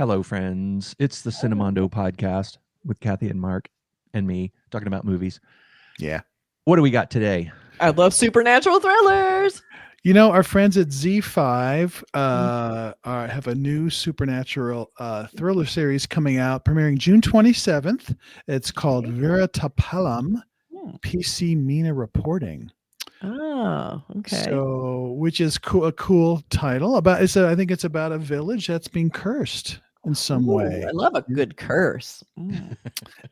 Hello, friends. It's the Cinemondo podcast with Kathy and Mark and me talking about movies. Yeah. What do we got today? I love supernatural thrillers. You know, our friends at ZEE5 have a new supernatural thriller series coming out, premiering June 27th. It's called VIRAATAPALEM, PC MEENA Reporting. Oh, okay. So, which is a cool title. I think it's about a village that's being cursed in some way. I love a good curse.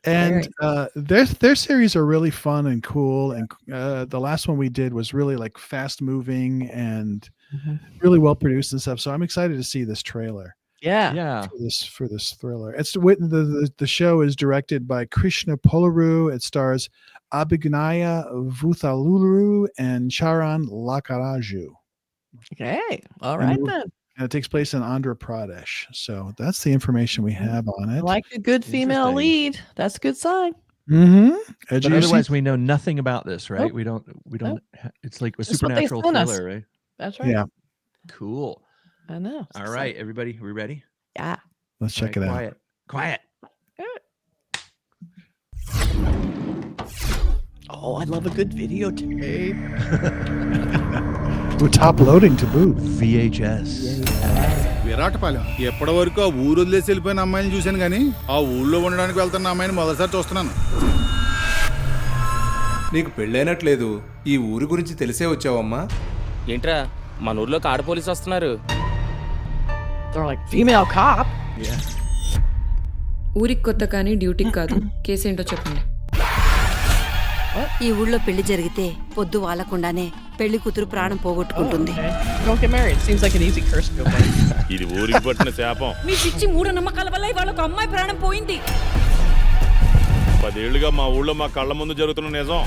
And their series are really fun and cool. And the last one we did was really like fast moving and really well produced and stuff. So I'm excited to see this trailer. Yeah. For this thriller. It's the show is directed by Krishna Poluru. It stars Abhignya, Vuthaluru, and Charan Lakkaraju. Okay. All right then. And it takes place in Andhra Pradesh. So that's the information we have on it. I like a good female lead. That's a good sign. But otherwise, we know nothing about this, right? Nope. We don't. It's like a Just what they supernatural sent us. thriller, right? That's right. Yeah. Cool. I know. All right, everybody, we ready? Yeah. Let's check it out. Quiet. Oh, I love a good videotape. We're top loading to boot. VHS. Viratapalem ఎప్పటి వరకు ఆ ఊరు వదిలేసి వెళ్ళిపోయిన అమ్మాయిని చూశాను కానీ ఆ ఊళ్ళో ఉండడానికి వెళ్తున్న అమ్మాయిని మొదటిసారి చూస్తున్నాను. నీకు పెళ్ళైనట్లేదు. ఈ ఊరి గురించి తెలిసే వచ్చావమ్మా? ఏంట్రా మన ఊర్లోకి ఆడ పోలీసు వస్తున్నారు. They're like female cop. Yeah. ఊరికి కొత్త కానీ డ్యూటీకి కాదు. కేసు ఏంటో చెప్పండి. ఈ ఊళ్ళో పెళ్లి జరిగితే పొద్దు వాలకుండానే పెళ్లి కూతురు ప్రాణం పోగొట్టుకుంటుంది. Don't get married. Seems like an easy curse to go by. ఇది ఊరికి పట్టిన శాపం. మీ పిచ్చి మూఢ నమ్మకాల వల్ల ఇవాళ ఒక అమ్మాయి ప్రాణం పోయింది. 10 ఏళ్లుగా మా ఊళ్ళో మా కళ్ళ ముందు జరుగుతున్న నిజం.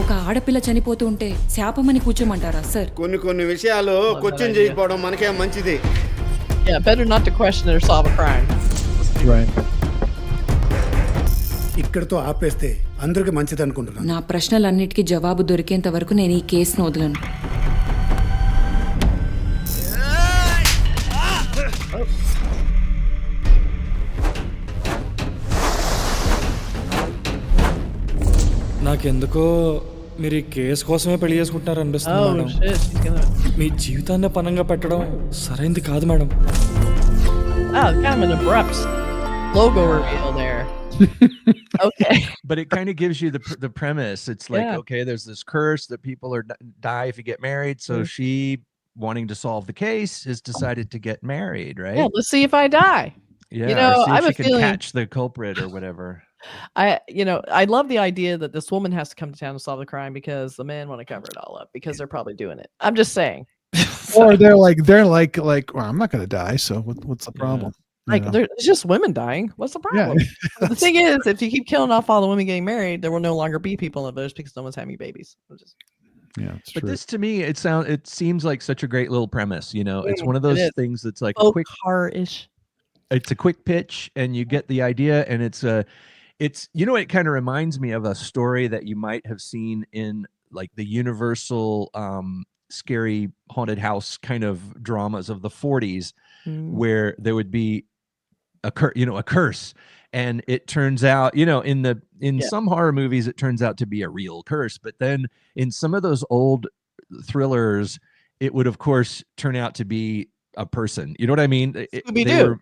ఒక ఆడపిల్ల చనిపోతూ ఉంటే శాపమని కూర్చోమంటారా సార్? కొన్ని విషయాలు క్వశ్చన్ చేయకపోవడం మనకే మంచిది. Yeah, better not to question or solve a crime. Right. ఇక్కడతో ఆపేస్తే అందరికి మంచిది అనుకుంటున్నాను. నా ప్రశ్నలన్నిటికీ జవాబు దొరికేంత వరకు నేను ఈ కేసును వదలను. నాకెందుకో మీరు ఈ కేసు కోసమే పెళ్లి చేసుకుంటున్నారు అనిపిస్తుంది మేడం. మీ జీవితాన్ని పనంగా పెట్టడం సరైంది కాదు madam. Kind of an abrupt logo reveal there. Okay. But it kind of gives you the premise. It's like, okay, there's this curse that people die if you get married. So she, wanting to solve the case, has decided to get married, right? Yeah, let's see if I die. Yeah, you know, see if I have she a can feeling catch the culprit or whatever. I love the idea that this woman has to come to town to solve the crime because the men want to cover it all up because they're probably doing it. I'm just saying. Or they're like, well, I'm not going to die. So what's the problem? Like, it's just women dying. What's the problem? Yeah. The thing is, if you keep killing off all the women getting married, there will no longer be people in the village because no one's having babies. Yeah, it's but true. This to me, it seems like such a great little premise. You know, it's one of those things that's like a quick horror-ish. It's a quick pitch, and you get the idea, and it's you know, it kind of reminds me of a story that you might have seen in like the Universal scary haunted house kind of dramas of the 40s, where there would be a curse, and it turns out, you know, in some horror movies it turns out to be a real curse, but then in some of those old thrillers it would of course turn out to be a person. You know what I mean?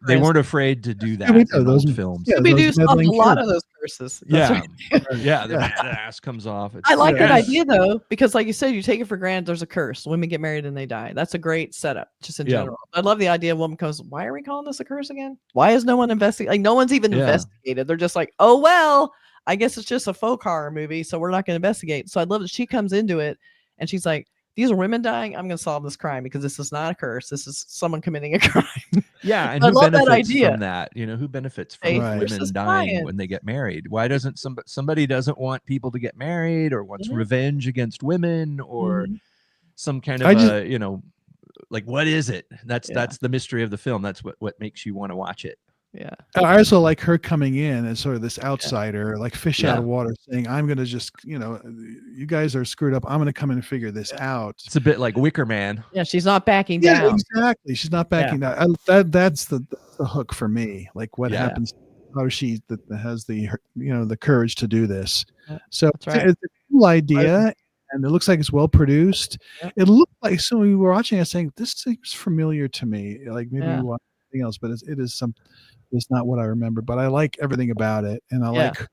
They weren't afraid to do that in those films. Scooby-Doo solved a lot of those curses. The ass comes off. I like that idea though, because like you said, you take it for granted there's a curse. Women get married and they die. That's a great setup, just in general. I love the idea. A woman goes, "Why are we calling this a curse again? Why is no one investigating? Like no one's even investigated. They're just like, oh well, I guess it's just a folk horror movie, so we're not going to investigate." So I love that she comes into it and she's like, these are women dying. I'm going to solve this crime because this is not a curse. This is someone committing a crime. Yeah, and who benefits from that? You know, who benefits from women dying when they get married? Why doesn't somebody doesn't want people to get married, or wants revenge against women, or some kind of you know, like what is it? That's the mystery of the film. That's what makes you want to watch it. Yeah. I also like her coming in as sort of this outsider, like fish out Yeah. of water, saying, "I'm going to just, you guys are screwed up. I'm going to come in and figure this out." It's a bit like Wicker Man. Yeah, she's not backing Yeah, down. exactly. She's not backing down. That's the hook for me. Like what happens? How she that has the the courage to do this. Yeah, So that's right. it's a cool idea, and it looks like it's well produced. Yep. It looked like so we were watching. I was saying this seems familiar to me. Like maybe Yeah. we watched something else, but it is some. It's not what I remember, but I like everything about it, and I like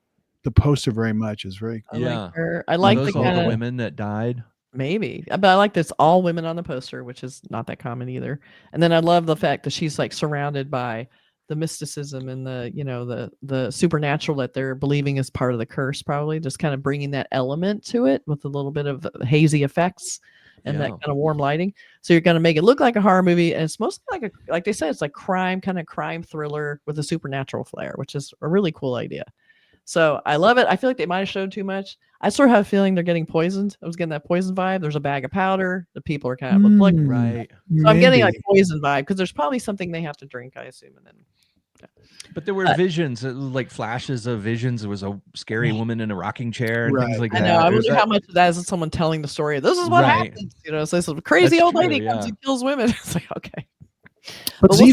the poster very much. It's very I Yeah. like her. I Are like those the all kind the of women that died? maybe, but I like this all women on the poster, which is not that common either. And then I love the fact that she's like surrounded by the mysticism and the supernatural that they're believing is part of the curse, probably just kind of bringing that element to it with a little bit of hazy effects and that Yeah. kind of warm lighting. So you're going to make it look like a horror movie, and it's mostly like they said, it's like crime thriller with a supernatural flair, which is a really cool idea. So I love it. I feel like they might have showed too much. I sort of have a feeling they're getting poisoned. I was getting that poison vibe. There's a bag of powder. The people are kind of look like. Right. So I'm getting like poison vibe because there's probably something they have to drink, I assume, and then. But there were visions, like flashes of visions. There was a scary woman in a rocking chair and things like I that. know. I Is wonder that- how much of that is someone telling the story. This is what Right. happens. So this crazy That's old true, lady comes yeah. and kills women. It's like, okay. But we'll see.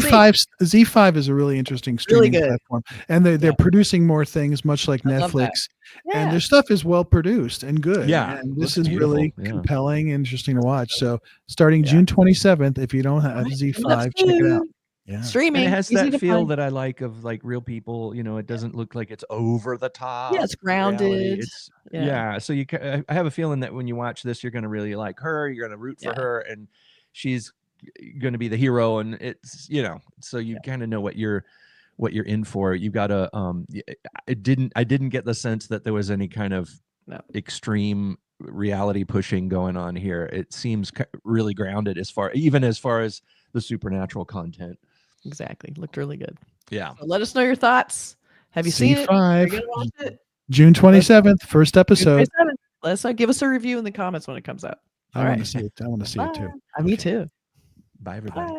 Z5 is a really interesting Really streaming good. platform, and they're producing more things, much like I love that. Netflix. Yeah. And their stuff is well produced and good. Yeah, and this looks is really beautiful, yeah. compelling and interesting to watch. So starting June 27th, if you don't have Z5, check it out. Yeah. Streaming. And it has easy that to feel find. that I like of like real people. It doesn't look like it's over the top. Yeah, it's reality. grounded. It's Yeah. So I have a feeling that when you watch this, you're going to really like her. You're going to root for her, and she's going to be the hero. And it's so you kind of know what you're in for. You got to I didn't get the sense that there was any kind of extreme reality pushing going on here. It seems really grounded as far as the supernatural content. Exactly. Looked really good. Yeah. So let us know your thoughts. Have you seen it? Are you gonna watch it? June 27th, first episode. Let us know. Give us a review in the comments when it comes out. I want to see it. I want to see it too. Me too. Bye, everybody.